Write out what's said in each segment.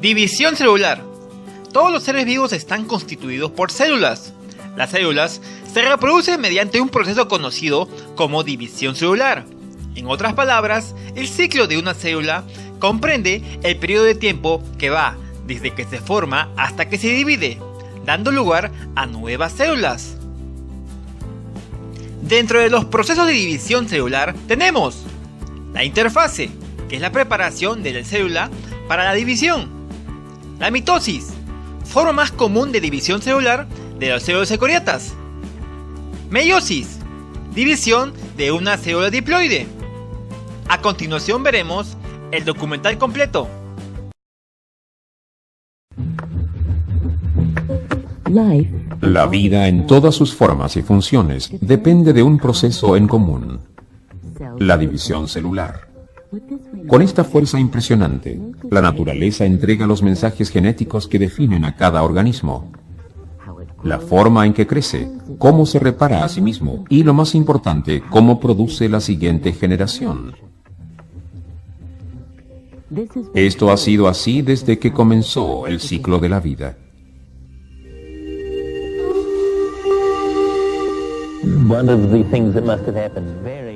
División celular. Todos los seres vivos están constituidos por células. Las células se reproducen mediante un proceso conocido como división celular. En otras palabras, el ciclo de una célula comprende el periodo de tiempo que va desde que se forma hasta que se divide, dando lugar a nuevas células. Dentro de los procesos de división celular tenemos la interfase, que es la preparación de la célula para la división. La mitosis, forma más común de división celular de las células eucariotas. Meiosis, división de una célula diploide. A continuación veremos el documental completo. La vida en todas sus formas y funciones depende de un proceso en común, la división celular. Con esta fuerza impresionante, la naturaleza entrega los mensajes genéticos que definen a cada organismo. La forma en que crece, cómo se repara a sí mismo y, lo más importante, cómo produce la siguiente generación. Esto ha sido así desde que comenzó el ciclo de la vida.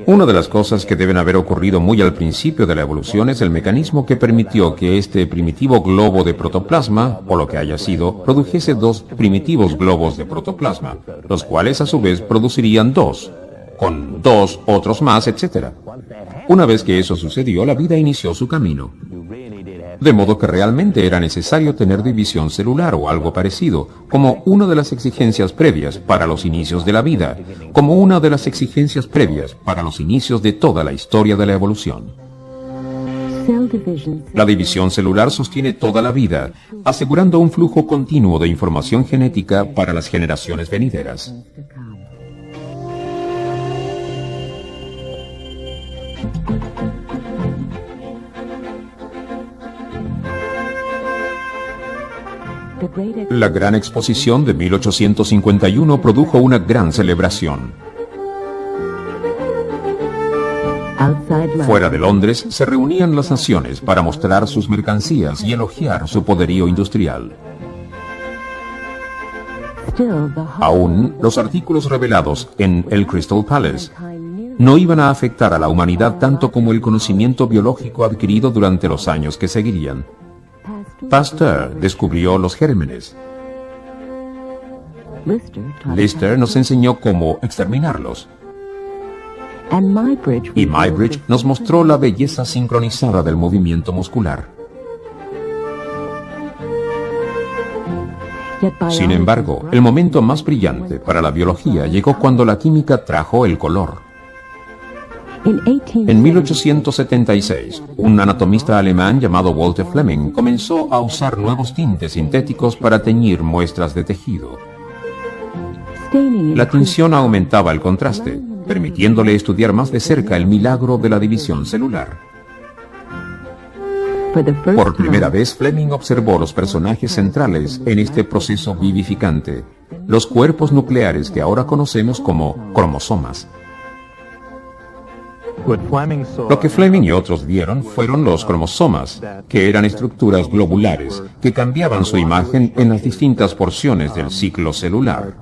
Una de las cosas que deben haber ocurrido muy al principio de la evolución es el mecanismo que permitió que este primitivo globo de protoplasma, o lo que haya sido, produjese dos primitivos globos de protoplasma, los cuales a su vez producirían dos, con dos otros más, etc. Una vez que eso sucedió, la vida inició su camino. De modo que realmente era necesario tener división celular o algo parecido, como una de las exigencias previas para los inicios de la vida, como una de las exigencias previas para los inicios de toda la historia de la evolución. La división celular sostiene toda la vida, asegurando un flujo continuo de información genética para las generaciones venideras. La Gran Exposición de 1851 produjo una gran celebración. Fuera de Londres se reunían las naciones para mostrar sus mercancías y elogiar su poderío industrial. Aún, los artículos revelados en el Crystal Palace no iban a afectar a la humanidad tanto como el conocimiento biológico adquirido durante los años que seguirían. Pasteur descubrió los gérmenes. Lister nos enseñó cómo exterminarlos. Y Muybridge nos mostró la belleza sincronizada del movimiento muscular. Sin embargo, el momento más brillante para la biología llegó cuando la química trajo el color. En 1876, un anatomista alemán llamado Walter Fleming comenzó a usar nuevos tintes sintéticos para teñir muestras de tejido. La tinción aumentaba el contraste, permitiéndole estudiar más de cerca el milagro de la división celular. Por primera vez, Fleming observó los personajes centrales en este proceso vivificante, los cuerpos nucleares que ahora conocemos como cromosomas. Lo que Fleming y otros vieron fueron los cromosomas, que eran estructuras globulares que cambiaban su imagen en las distintas porciones del ciclo celular.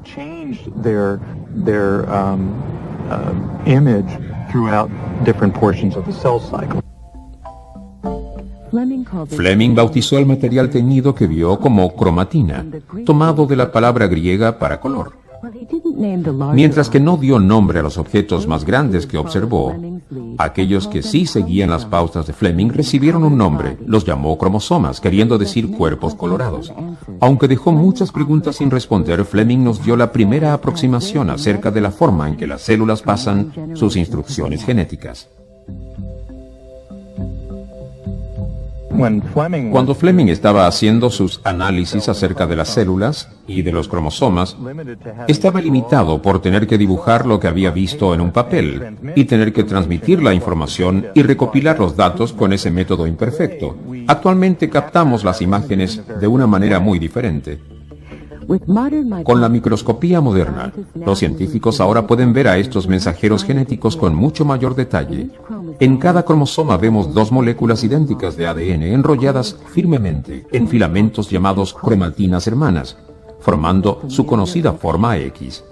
Fleming bautizó el material teñido que vio como cromatina, tomado de la palabra griega para color. Mientras que no dio nombre a los objetos más grandes que observó, aquellos que sí seguían las pautas de Fleming recibieron un nombre, los llamó cromosomas, queriendo decir cuerpos colorados. Aunque dejó muchas preguntas sin responder, Fleming nos dio la primera aproximación acerca de la forma en que las células pasan sus instrucciones genéticas. Cuando Fleming estaba haciendo sus análisis acerca de las células y de los cromosomas, estaba limitado por tener que dibujar lo que había visto en un papel y tener que transmitir la información y recopilar los datos con ese método imperfecto. Actualmente captamos las imágenes de una manera muy diferente. Con la microscopía moderna, los científicos ahora pueden ver a estos mensajeros genéticos con mucho mayor detalle. En cada cromosoma vemos dos moléculas idénticas de ADN enrolladas firmemente en filamentos llamados cromatinas hermanas, formando su conocida forma X.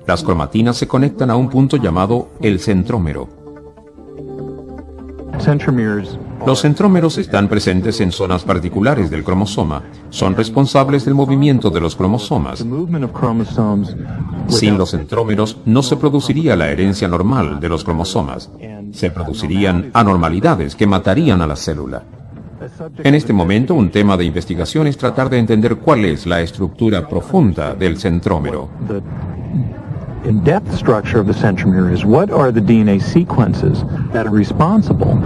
Las cromatinas se conectan a un punto llamado el centrómero. Los centrómeros están presentes en zonas particulares del cromosoma. Son responsables del movimiento de los cromosomas. Sin los centrómeros no se produciría la herencia normal de los cromosomas. Se producirían anormalidades que matarían a la célula. En este momento, un tema de investigación es tratar de entender cuál es la estructura profunda del centrómero. In-depth structure of the centromere is what are the DNA sequences that are responsible.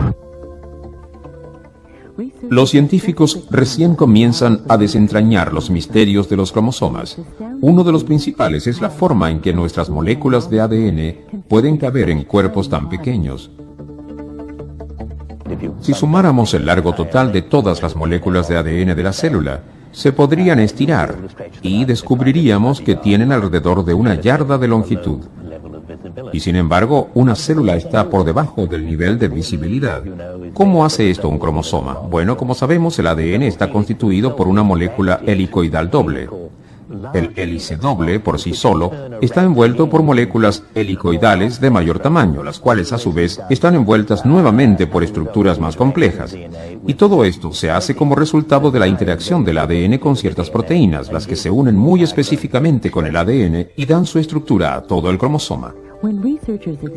Los científicos recién comienzan a desentrañar los misterios de los cromosomas. Uno de los principales es la forma en que nuestras moléculas de ADN pueden caber en cuerpos tan pequeños. Si sumáramos el largo total de todas las moléculas de ADN de la célula, se podrían estirar y descubriríamos que tienen alrededor de 1 yarda de longitud. Y sin embargo, una célula está por debajo del nivel de visibilidad. ¿Cómo hace esto un cromosoma? Bueno, como sabemos, el ADN está constituido por una molécula helicoidal doble. El hélice doble, por sí solo, está envuelto por moléculas helicoidales de mayor tamaño, las cuales a su vez están envueltas nuevamente por estructuras más complejas. Y todo esto se hace como resultado de la interacción del ADN con ciertas proteínas, las que se unen muy específicamente con el ADN y dan su estructura a todo el cromosoma.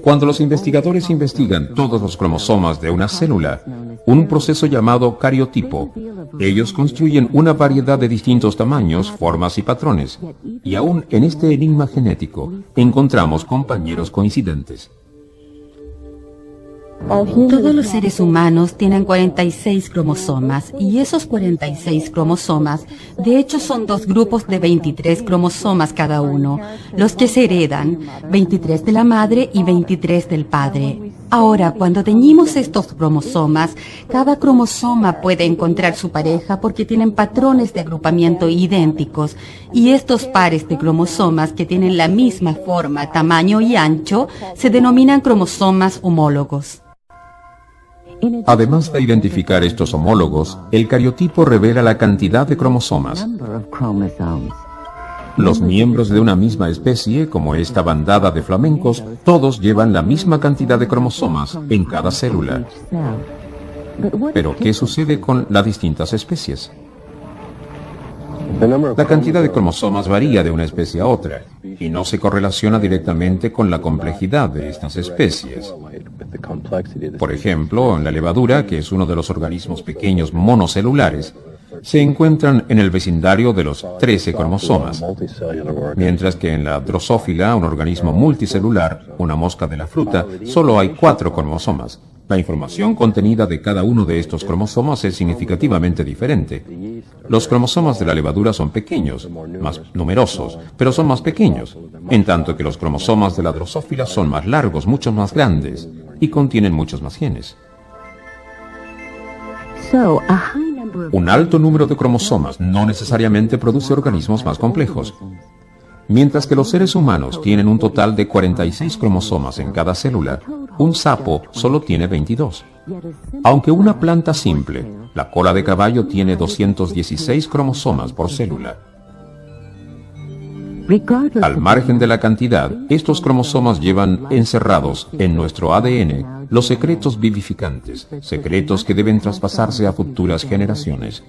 Cuando los investigadores investigan todos los cromosomas de una célula, un proceso llamado cariotipo, ellos construyen una variedad de distintos tamaños, formas y patrones. Y aún en este enigma genético, encontramos compañeros coincidentes. Todos los seres humanos tienen 46 cromosomas y esos 46 cromosomas de hecho son 2 grupos de 23 cromosomas cada uno, los que se heredan, 23 de la madre y 23 del padre. Ahora, cuando teñimos estos cromosomas, cada cromosoma puede encontrar su pareja porque tienen patrones de agrupamiento idénticos y estos pares de cromosomas que tienen la misma forma, tamaño y ancho se denominan cromosomas homólogos. Además de identificar estos homólogos, el cariotipo revela la cantidad de cromosomas. Los miembros de una misma especie, como esta bandada de flamencos, todos llevan la misma cantidad de cromosomas en cada célula. Pero, ¿qué sucede con las distintas especies? La cantidad de cromosomas varía de una especie a otra y no se correlaciona directamente con la complejidad de estas especies. Por ejemplo, en la levadura, que es uno de los organismos pequeños monocelulares, se encuentran en el vecindario de los 13 cromosomas, mientras que en la drosófila, un organismo multicelular, una mosca de la fruta, solo hay 4 cromosomas. La información contenida de cada uno de estos cromosomas es significativamente diferente. Los cromosomas de la levadura son pequeños, más numerosos, pero son más pequeños, en tanto que los cromosomas de la drosófila son más largos, mucho más grandes, y contienen muchos más genes. Un alto número de cromosomas no necesariamente produce organismos más complejos. Mientras que los seres humanos tienen un total de 46 cromosomas en cada célula, un sapo solo tiene 22. Aunque una planta simple, la cola de caballo, tiene 216 cromosomas por célula. Al margen de la cantidad, estos cromosomas llevan encerrados en nuestro ADN los secretos vivificantes, secretos que deben traspasarse a futuras generaciones.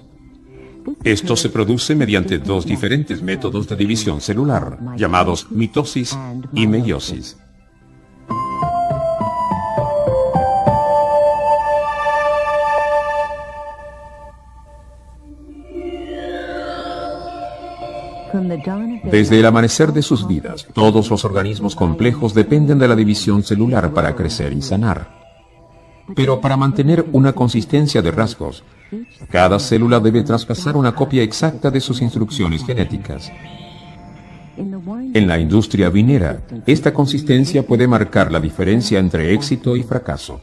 Esto se produce mediante 2 diferentes métodos de división celular, llamados mitosis y meiosis. Desde el amanecer de sus vidas, todos los organismos complejos dependen de la división celular para crecer y sanar. Pero para mantener una consistencia de rasgos, cada célula debe traspasar una copia exacta de sus instrucciones genéticas. En la industria vinera, esta consistencia puede marcar la diferencia entre éxito y fracaso.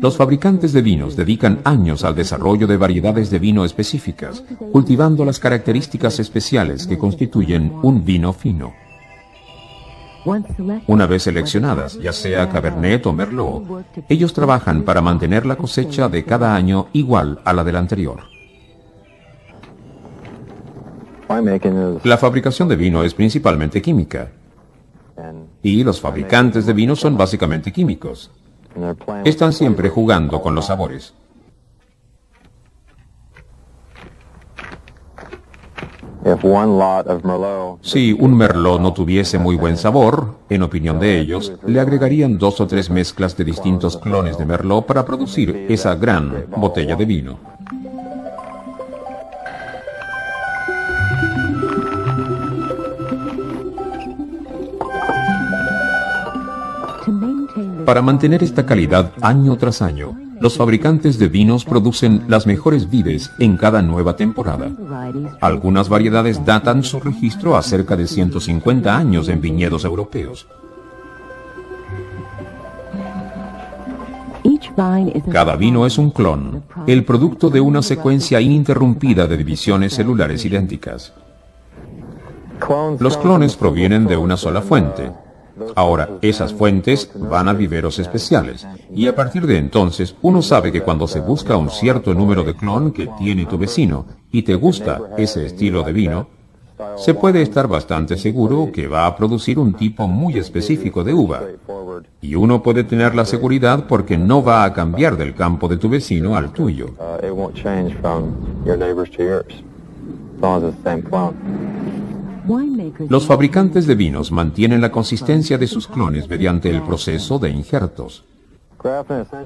Los fabricantes de vinos dedican años al desarrollo de variedades de vino específicas, cultivando las características especiales que constituyen un vino fino. Una vez seleccionadas, ya sea Cabernet o Merlot, ellos trabajan para mantener la cosecha de cada año igual a la del anterior. La fabricación de vino es principalmente química, y los fabricantes de vino son básicamente químicos. Están siempre jugando con los sabores. Si un Merlot no tuviese muy buen sabor, en opinión de ellos, le agregarían 2 o 3 mezclas de distintos clones de Merlot para producir esa gran botella de vino. Para mantener esta calidad año tras año, los fabricantes de vinos producen las mejores vides en cada nueva temporada. Algunas variedades datan su registro a cerca de 150 años en viñedos europeos. Cada vino es un clon, el producto de una secuencia ininterrumpida de divisiones celulares idénticas. Los clones provienen de una sola fuente. Ahora, esas fuentes van a viveros especiales, y a partir de entonces uno sabe que cuando se busca un cierto número de clon que tiene tu vecino y te gusta ese estilo de vino, se puede estar bastante seguro que va a producir un tipo muy específico de uva, y uno puede tener la seguridad porque no va a cambiar del campo de tu vecino al tuyo. Los fabricantes de vinos mantienen la consistencia de sus clones mediante el proceso de injertos.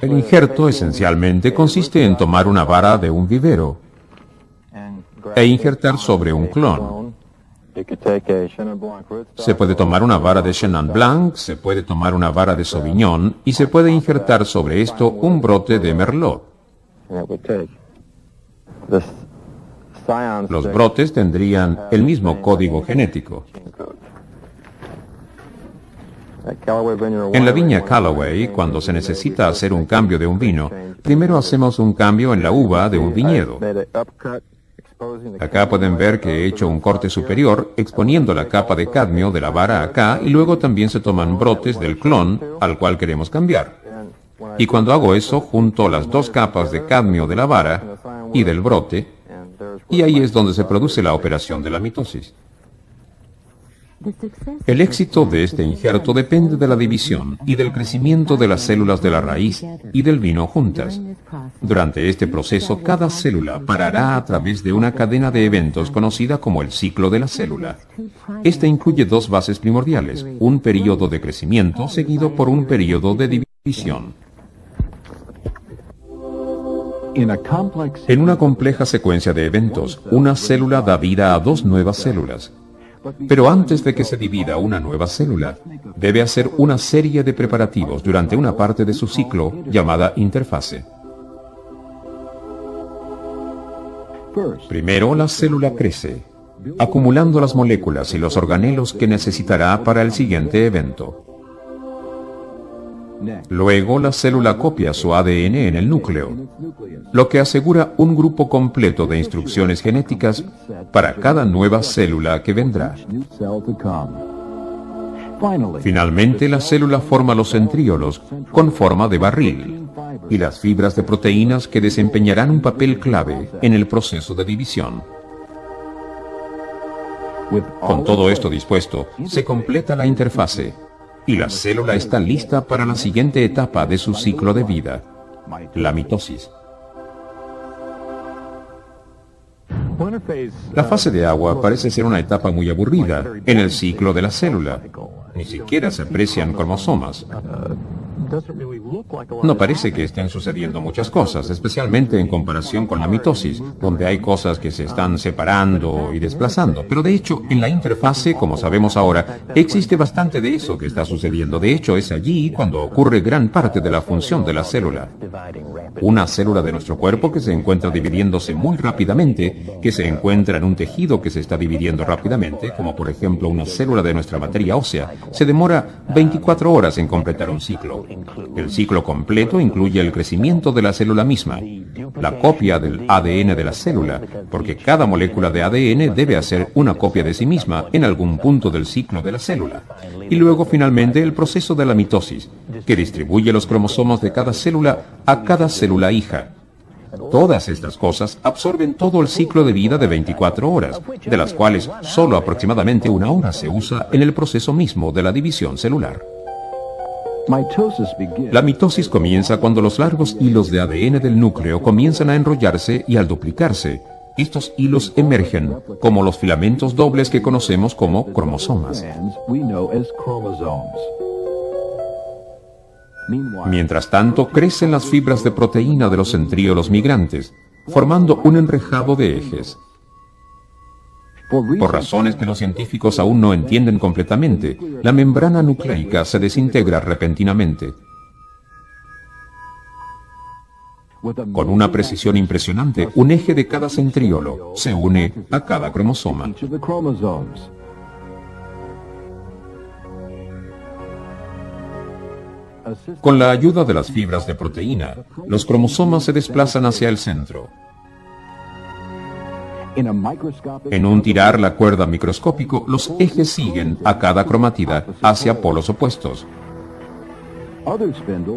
El injerto esencialmente consiste en tomar una vara de un vivero e injertar sobre un clon. Se puede tomar una vara de Chenin Blanc, se puede tomar una vara de Sauvignon y se puede injertar sobre esto un brote de Merlot. Los brotes tendrían el mismo código genético. En la viña Callaway, cuando se necesita hacer un cambio de un vino, primero hacemos un cambio en la uva de un viñedo. Acá pueden ver que he hecho un corte superior, exponiendo la capa de cadmio de la vara acá, y luego también se toman brotes del clon al cual queremos cambiar. Y cuando hago eso, junto las 2 capas de cadmio de la vara y del brote, y ahí es donde se produce la operación de la mitosis. El éxito de este injerto depende de la división y del crecimiento de las células de la raíz y del vino juntas. Durante este proceso, cada célula parará a través de una cadena de eventos conocida como el ciclo de la célula. Este incluye 2 bases primordiales, un período de crecimiento seguido por un período de división. En una compleja secuencia de eventos, una célula da vida a 2 nuevas células. Pero antes de que se divida una nueva célula, debe hacer una serie de preparativos durante una parte de su ciclo llamada interfase. Primero, la célula crece, acumulando las moléculas y los organelos que necesitará para el siguiente evento. Luego, la célula copia su ADN en el núcleo, lo que asegura un grupo completo de instrucciones genéticas para cada nueva célula que vendrá. Finalmente, la célula forma los centriolos con forma de barril y las fibras de proteínas que desempeñarán un papel clave en el proceso de división. Con todo esto dispuesto, se completa la interfase y la célula está lista para la siguiente etapa de su ciclo de vida, la mitosis. La fase de agua parece ser una etapa muy aburrida en el ciclo de la célula. Ni siquiera se aprecian cromosomas. No parece que estén sucediendo muchas cosas, especialmente en comparación con la mitosis, donde hay cosas que se están separando y desplazando. Pero de hecho, en la interfase, como sabemos ahora, existe bastante de eso que está sucediendo. De hecho, es allí cuando ocurre gran parte de la función de la célula. Una célula de nuestro cuerpo que se encuentra dividiéndose muy rápidamente, que se encuentra en un tejido que se está dividiendo rápidamente, como por ejemplo una célula de nuestra materia ósea, se demora 24 horas en completar un ciclo. El ciclo completo incluye el crecimiento de la célula misma, la copia del ADN de la célula, porque cada molécula de ADN debe hacer una copia de sí misma en algún punto del ciclo de la célula. Y luego, finalmente, el proceso de la mitosis, que distribuye los cromosomas de cada célula a cada célula hija. Todas estas cosas absorben todo el ciclo de vida de 24 horas, de las cuales solo aproximadamente 1 hora se usa en el proceso mismo de la división celular. La mitosis comienza cuando los largos hilos de ADN del núcleo comienzan a enrollarse y al duplicarse, estos hilos emergen como los filamentos dobles que conocemos como cromosomas. Mientras tanto, crecen las fibras de proteína de los centríolos migrantes, formando un enrejado de ejes. Por razones que los científicos aún no entienden completamente, la membrana nucleica se desintegra repentinamente. Con una precisión impresionante, un eje de cada centríolo se une a cada cromosoma. Con la ayuda de las fibras de proteína, los cromosomas se desplazan hacia el centro. En un tirar la cuerda microscópico, los ejes siguen a cada cromatida hacia polos opuestos.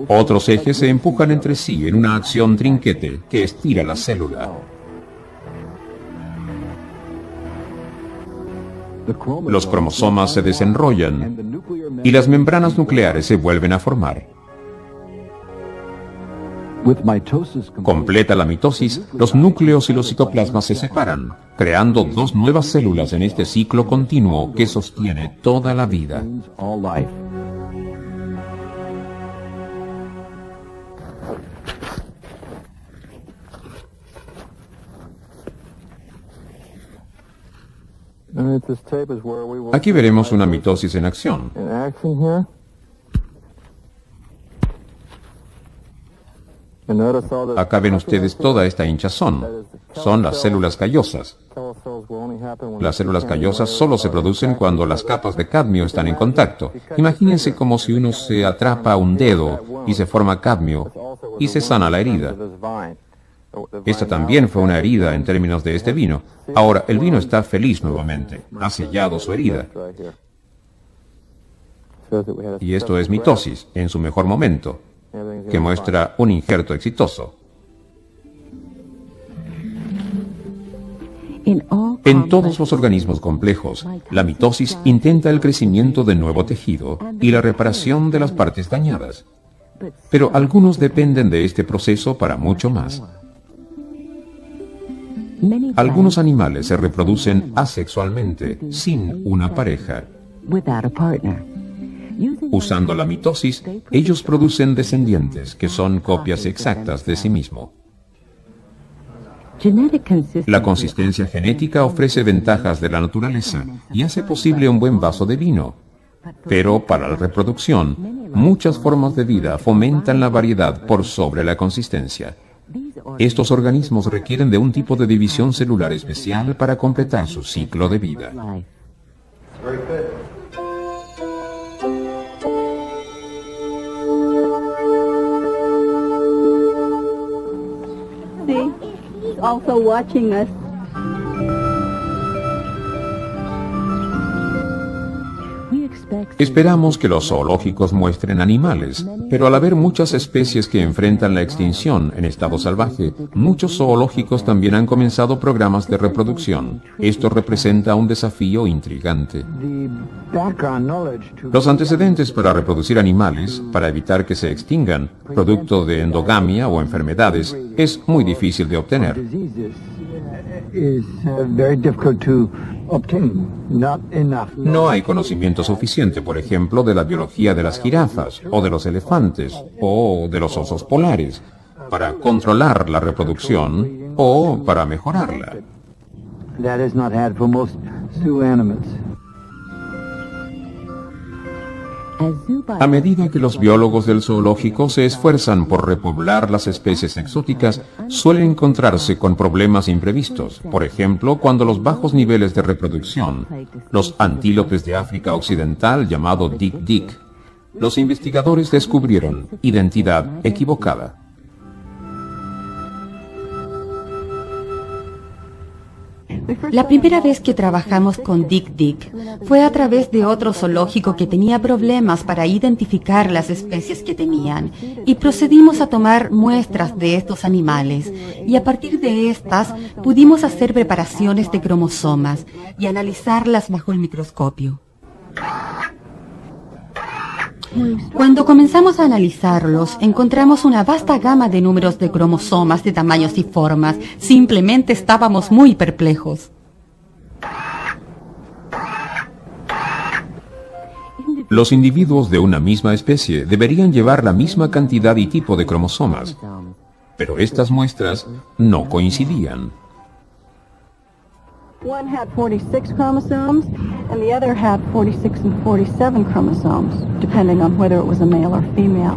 Otros ejes se empujan entre sí en una acción trinquete que estira la célula. Los cromosomas se desenrollan y las membranas nucleares se vuelven a formar. Completa la mitosis, los núcleos y los citoplasmas se separan, creando 2 nuevas células en este ciclo continuo que sostiene toda la vida. Aquí veremos una mitosis en acción. Acá ven ustedes toda esta hinchazón. Son las células callosas. Las células callosas solo se producen cuando las capas de cadmio están en contacto. Imagínense como si uno se atrapa un dedo y se forma cadmio y se sana la herida. Esta también fue una herida en términos de este vino. Ahora, el vino está feliz nuevamente. Ha sellado su herida. Y esto es mitosis, en su mejor momento, que muestra un injerto exitoso. En todos los organismos complejos, la mitosis intenta el crecimiento de nuevo tejido y la reparación de las partes dañadas. Pero algunos dependen de este proceso para mucho más. Algunos animales se reproducen asexualmente, sin una pareja. Usando la mitosis, ellos producen descendientes que son copias exactas de sí mismo. La consistencia genética ofrece ventajas de la naturaleza y hace posible un buen vaso de vino. Pero para la reproducción, muchas formas de vida fomentan la variedad por sobre la consistencia. Estos organismos requieren de un tipo de división celular especial para completar su ciclo de vida. See, he's also watching us. Esperamos que los zoológicos muestren animales, pero al haber muchas especies que enfrentan la extinción en estado salvaje, muchos zoológicos también han comenzado programas de reproducción. Esto representa un desafío intrigante. Los antecedentes para reproducir animales, para evitar que se extingan, producto de endogamia o enfermedades, es muy difícil de obtener. No hay conocimiento suficiente, por ejemplo, de la biología de las jirafas, o de los elefantes, o de los osos polares, para controlar la reproducción o para mejorarla. A medida que los biólogos del zoológico se esfuerzan por repoblar las especies exóticas, suelen encontrarse con problemas imprevistos. Por ejemplo, cuando los bajos niveles de reproducción, los antílopes de África Occidental, llamado dik-dik, Los investigadores descubrieron identidad equivocada. La primera vez que trabajamos con Dick Dick fue a través de otro zoológico que tenía problemas para identificar las especies que tenían, y procedimos a tomar muestras de estos animales, y a partir de estas pudimos hacer preparaciones de cromosomas y analizarlas bajo el microscopio. Cuando comenzamos a analizarlos, encontramos una vasta gama de números de cromosomas de tamaños y formas. Simplemente estábamos muy perplejos. Los individuos de una misma especie deberían llevar la misma cantidad y tipo de cromosomas, pero estas muestras no coincidían. One had 46 chromosomes, and the other had 46 and 47 chromosomes, depending on whether it was a male or female.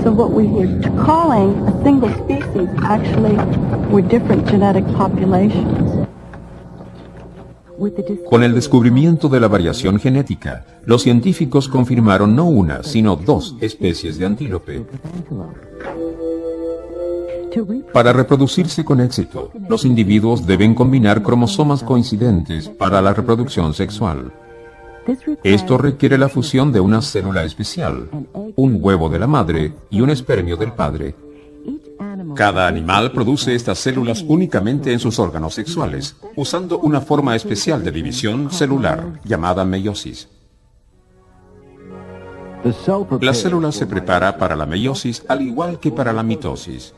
So what we were calling a single species actually were different genetic populations. Con el descubrimiento de la variación genética, los científicos confirmaron no una, sino dos especies de antílope. Para reproducirse con éxito, los individuos deben combinar cromosomas coincidentes para la reproducción sexual. Esto requiere la fusión de una célula especial, un huevo de la madre y un espermio del padre. Cada animal produce estas células únicamente en sus órganos sexuales, usando una forma especial de división celular llamada meiosis. La célula se prepara para la meiosis al igual que para la mitosis.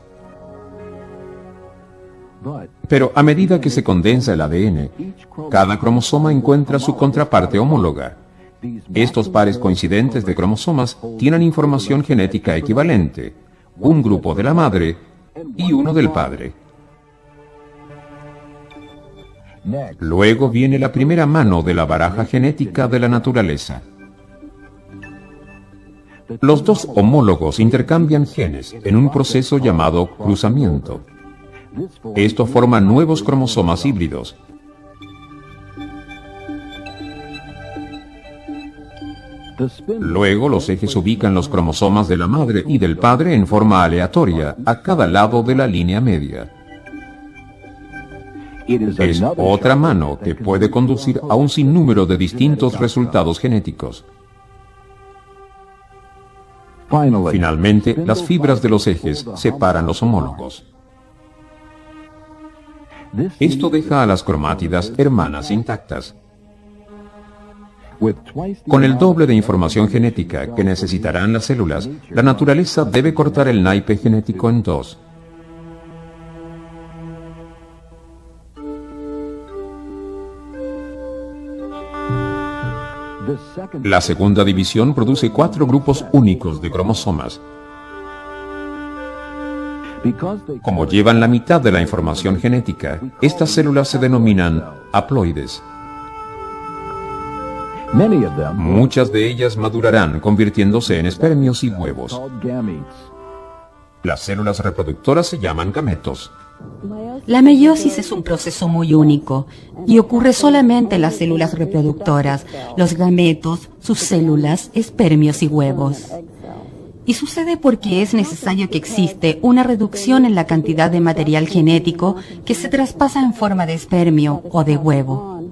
Pero a medida que se condensa el ADN, cada cromosoma encuentra su contraparte homóloga. Estos pares coincidentes de cromosomas tienen información genética equivalente, un grupo de la madre y uno del padre. Luego viene la primera mano de la baraja genética de la naturaleza. Los dos homólogos intercambian genes en un proceso llamado cruzamiento. Esto forma nuevos cromosomas híbridos. Luego los ejes ubican los cromosomas de la madre y del padre en forma aleatoria a cada lado de la línea media. Es otra mano que puede conducir a un sinnúmero de distintos resultados genéticos. Finalmente, las fibras de los ejes separan los homólogos. Esto deja a las cromátidas hermanas intactas. Con el doble de información genética que necesitarán las células, la naturaleza debe cortar el naipe genético en dos. La segunda división produce 4 grupos únicos de cromosomas. Como llevan la mitad de la información genética, estas células se denominan haploides. Muchas de ellas madurarán convirtiéndose en espermios y huevos. Las células reproductoras se llaman gametos. La meiosis es un proceso muy único y ocurre solamente en las células reproductoras, los gametos, sus células, espermios y huevos. Y sucede porque es necesario que existe una reducción en la cantidad de material genético que se traspasa en forma de espermio o de huevo.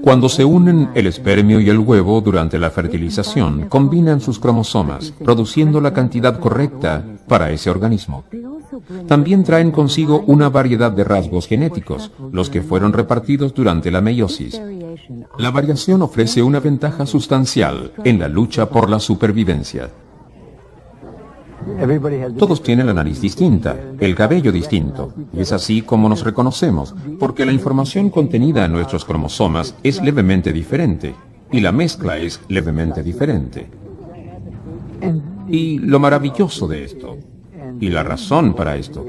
Cuando se unen el espermio y el huevo durante la fertilización, combinan sus cromosomas, produciendo la cantidad correcta para ese organismo. También traen consigo una variedad de rasgos genéticos, los que fueron repartidos durante la meiosis. La variación ofrece una ventaja sustancial en la lucha por la supervivencia. Todos tienen la nariz distinta, el cabello distinto, y es así como nos reconocemos, porque la información contenida en nuestros cromosomas es levemente diferente, y la mezcla es levemente diferente. Y lo maravilloso de esto, y la razón para esto,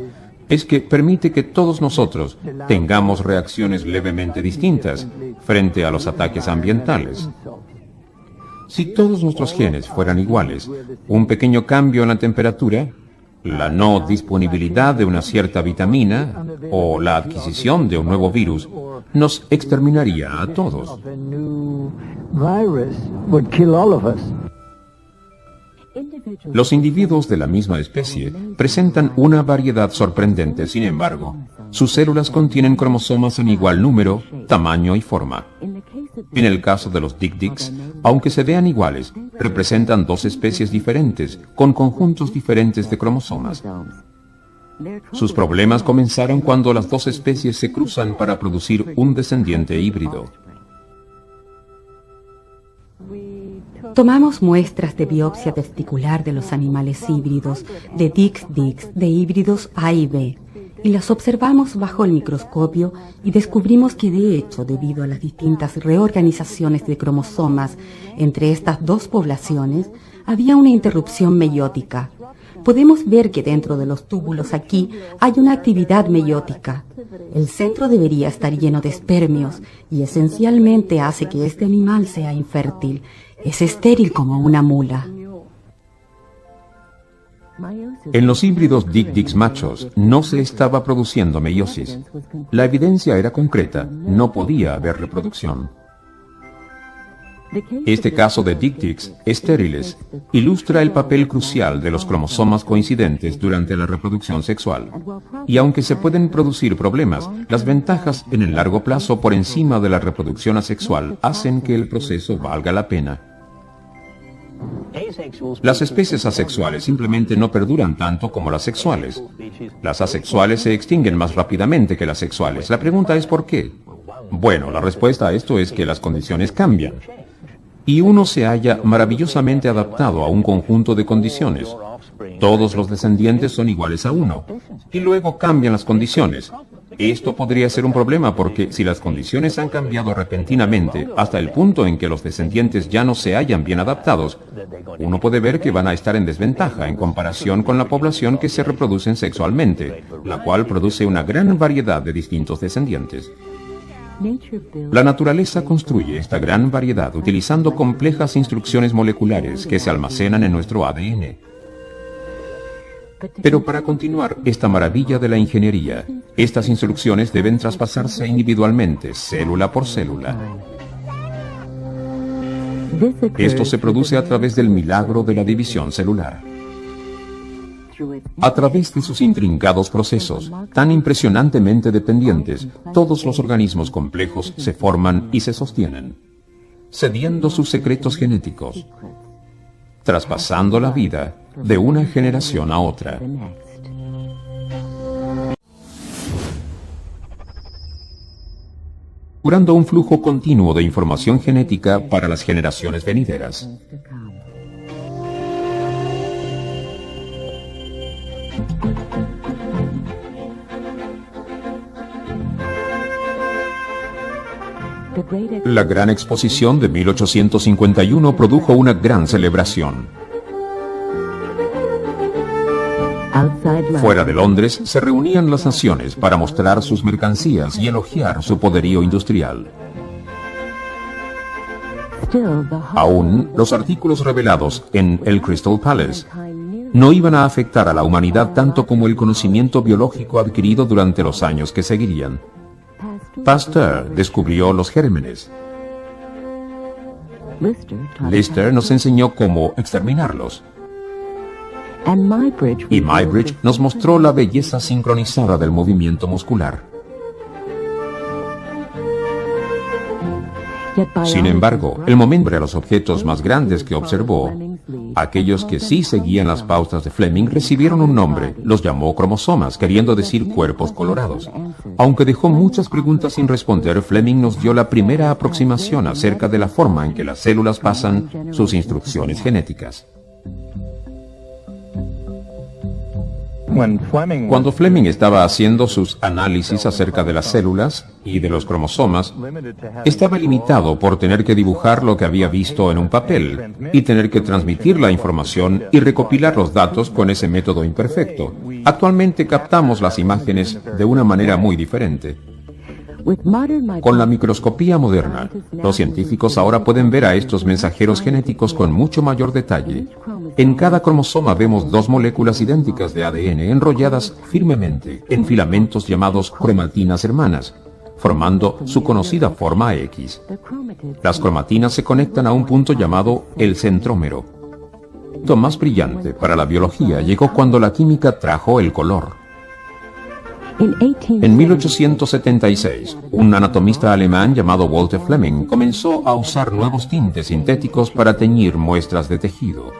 es que permite que todos nosotros tengamos reacciones levemente distintas frente a los ataques ambientales. Si todos nuestros genes fueran iguales, un pequeño cambio en la temperatura La no disponibilidad de una cierta vitamina o la adquisición de un nuevo virus nos exterminaría a todos. Los individuos de la misma especie presentan una variedad sorprendente, sin embargo, sus células contienen cromosomas en igual número, tamaño y forma. En el caso de los Dik-Diks, aunque se vean iguales, representan dos especies diferentes, con conjuntos diferentes de cromosomas. Sus problemas comenzaron cuando las dos especies se cruzan para producir un descendiente híbrido. Tomamos muestras de biopsia testicular de los animales híbridos, de Dik-Diks, de híbridos A y B, y las observamos bajo el microscopio y descubrimos que de hecho, debido a las distintas reorganizaciones de cromosomas entre estas dos poblaciones, había una interrupción meiótica. Podemos ver que dentro de los túbulos aquí hay una actividad meiótica. El centro debería estar lleno de espermios y esencialmente hace que este animal sea infértil. Es estéril como una mula. En los híbridos Dik-Diks machos no se estaba produciendo meiosis. La evidencia era concreta, no podía haber reproducción. Este caso de Dik-Diks estériles ilustra el papel crucial de los cromosomas coincidentes durante la reproducción sexual. Y aunque se pueden producir problemas, las ventajas en el largo plazo por encima de la reproducción asexual hacen que el proceso valga la pena. Las especies asexuales simplemente no perduran tanto como las sexuales. Las asexuales se extinguen más rápidamente que las sexuales. La pregunta es ¿por qué? Bueno, la respuesta a esto es que las condiciones cambian. Y uno se halla maravillosamente adaptado a un conjunto de condiciones. Todos los descendientes son iguales a uno. Y luego cambian las condiciones. Esto podría ser un problema porque si las condiciones han cambiado repentinamente hasta el punto en que los descendientes ya no se hallan bien adaptados, uno puede ver que van a estar en desventaja en comparación con la población que se reproducen sexualmente, la cual produce una gran variedad de distintos descendientes. La naturaleza construye esta gran variedad utilizando complejas instrucciones moleculares que se almacenan en nuestro ADN. Pero para continuar esta maravilla de la ingeniería, estas instrucciones deben traspasarse individualmente, célula por célula. Esto se produce a través del milagro de la división celular. A través de sus intrincados procesos, tan impresionantemente dependientes, todos los organismos complejos se forman y se sostienen, cediendo sus secretos genéticos, traspasando la vida de una generación a otra. Curando un flujo continuo de información genética para las generaciones venideras. La Gran Exposición de 1851 produjo una gran celebración. Fuera de Londres se reunían las naciones para mostrar sus mercancías y elogiar su poderío industrial. Aún, los artículos revelados en el Crystal Palace no iban a afectar a la humanidad tanto como el conocimiento biológico adquirido durante los años que seguirían. Pasteur descubrió los gérmenes. Lister nos enseñó cómo exterminarlos. Y Muybridge nos mostró la belleza sincronizada del movimiento muscular. Sin embargo, el momento de los objetos más grandes que observó, aquellos que sí seguían las pautas de Fleming recibieron un nombre, los llamó cromosomas, queriendo decir cuerpos colorados. Aunque dejó muchas preguntas sin responder, Fleming nos dio la primera aproximación acerca de la forma en que las células pasan sus instrucciones genéticas. Cuando Fleming estaba haciendo sus análisis acerca de las células y de los cromosomas, estaba limitado por tener que dibujar lo que había visto en un papel y tener que transmitir la información y recopilar los datos con ese método imperfecto. Actualmente captamos las imágenes de una manera muy diferente. Con la microscopía moderna, los científicos ahora pueden ver a estos mensajeros genéticos con mucho mayor detalle. En cada cromosoma vemos dos moléculas idénticas de ADN enrolladas firmemente en filamentos llamados cromatinas hermanas, formando su conocida forma X. Las cromatinas se conectan a un punto llamado el centrómero. Lo más brillante para la biología llegó cuando la química trajo el color. En 1876, un anatomista alemán llamado Walter Fleming comenzó a usar nuevos tintes sintéticos para teñir muestras de tejido.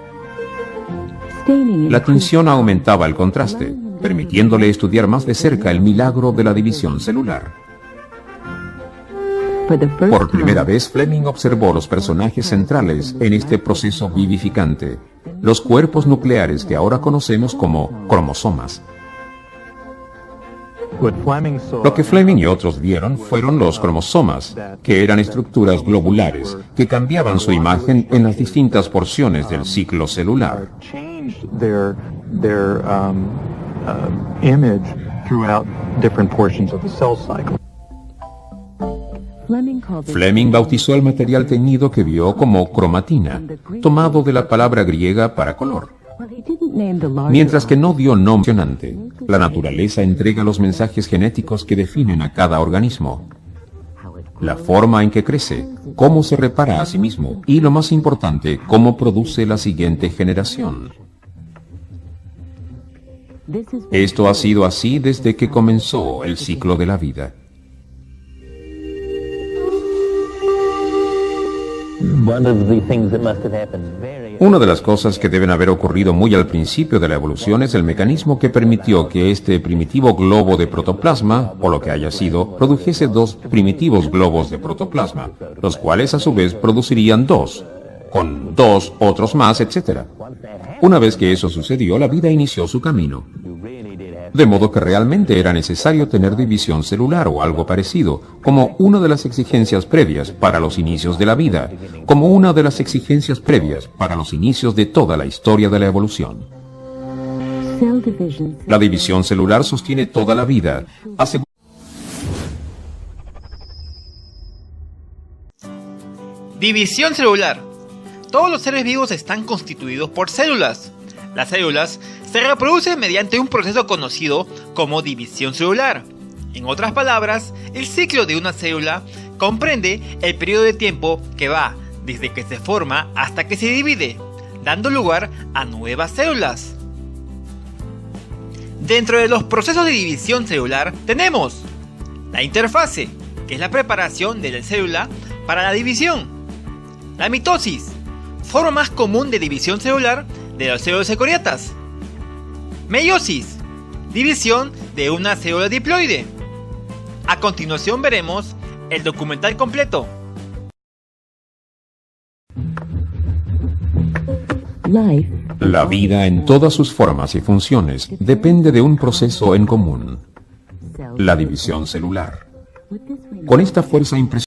La tinción aumentaba el contraste, permitiéndole estudiar más de cerca el milagro de la división celular. Por primera vez, Fleming observó los personajes centrales en este proceso vivificante, los cuerpos nucleares que ahora conocemos como cromosomas. Lo que Fleming y otros vieron fueron los cromosomas, que eran estructuras globulares que cambiaban su imagen en las distintas porciones del ciclo celular. Fleming bautizó el material teñido que vio como cromatina, tomado de la palabra griega para color. Mientras que no dio nombre emocionante, la naturaleza entrega los mensajes genéticos que definen a cada organismo. La forma en que crece, cómo se repara a sí mismo y, lo más importante, cómo produce la siguiente generación. Esto ha sido así desde que comenzó el ciclo de la vida. Una de las cosas que deben haber ocurrido muy al principio de la evolución es el mecanismo que permitió que este primitivo globo de protoplasma, o lo que haya sido, produjese dos primitivos globos de protoplasma, los cuales a su vez producirían dos, con dos otros más, etc. Una vez que eso sucedió, la vida inició su camino. De modo que realmente era necesario tener división celular o algo parecido, como una de las exigencias previas para los inicios de la vida, como una de las exigencias previas para los inicios de toda la historia de la evolución. La división celular sostiene toda la vida. División celular. Todos los seres vivos están constituidos por células. Las células se reproducen mediante un proceso conocido como división celular. En otras palabras, el ciclo de una célula comprende el periodo de tiempo que va desde que se forma hasta que se divide, dando lugar a nuevas células. Dentro de los procesos de división celular tenemos la interfase, que es la preparación de la célula para la división. La mitosis, forma más común de división celular de las células eucariotas. Meiosis, división de una célula diploide. A continuación veremos el documental completo. La vida en todas sus formas y funciones depende de un proceso en común, la división celular. Con esta fuerza impresionante,